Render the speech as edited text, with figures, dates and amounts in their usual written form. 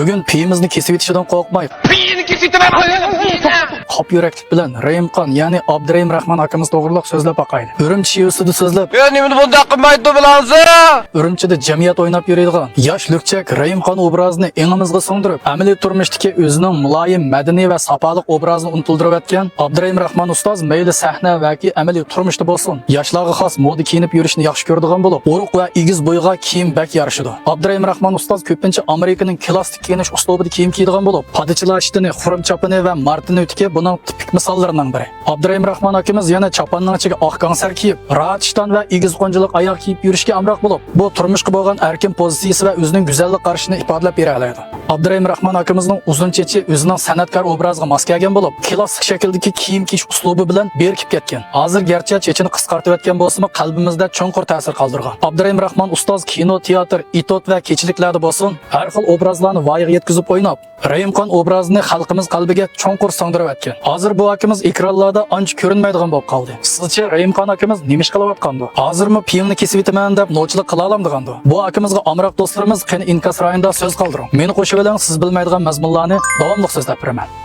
Bugun piyimizni kesib etishidan qo'rqmay, Piyini kesib piyini. qop yuraklik bilan Rayimxon, ya'ni Abdurayim Rahmon akamiz to'g'riliq so'zlab baqaydi. Urumchi ustida so'zlab, Men nimani bunday qilmaydi bilansiz? Urumchida jamiyat o'ynab yuradigan yosh lukchak Rayimxon obrazini engimizga singdirib, amaliy turmushdagi o'zining muloyim, madaniy va safoliq obrazini unutildirib o'tgan Abdurayim Rahmon ustoz mayli sahna yoki amaliy turmushda bo'lsin, yoshlarga xos moda kiyinib yurishni yaxshi ko'radigan bo'lib, uruq va egiz bo'yga kiyim bak yarashidi. Abdurayim Rahmon ustoz ko'pincha Amerikaning klassik kiyinish uslubida kiyim kiyadigan bo'lib, padichilar ishtini, xurum chopini va martini o'tiki buning tipik misollaridan biri. Abdurayim Rahmon akamiz yana choponning ichiga oq gansar kiyib, rahat ishton va egiz qo'njilik oyoq kiyib yurishga amroq bo'lib, bu turmushga bo'lgan erkin pozitsiyasi va o'zining go'zallik qarashini ifodalab bera oladi. Abdurayim Rahmon akamizning uzun chechi o'zining san'atkor obraziga mos kelgan bo'lib, klassik shakldagi kiyim kiyish uslubi bilan berkib ketgan. Hozir garchi chechini qisqartib o'tgan bo'lsa-mu, qalbimizda cho'nqur ta'sir qoldirgan. Abdurayim Rahmon ustoz kino, teatr, itot va kechiliklarda bo'lsin, har xil obrazlarni voyaga yetkazib o'ynab, Rayimxon obrazini xalqimiz qalbiga cho'nqur singdirib o'tgan. Hozir bu akamiz ekranlarda ancha ko'rinmaydigan bo'lib qoldi. Sizcha Rayimxon akamiz nima ish qilayotgandi? Hozirmi piyimni kesib etaman deb nochilik qila olamdigandi? Bu akamizga amroq do'stlarimiz qani inkas rayonida so'z qoldiring. Meni qo'shib bilan siz bilmaydigan mazmunlarni davomli so'zlab beraman.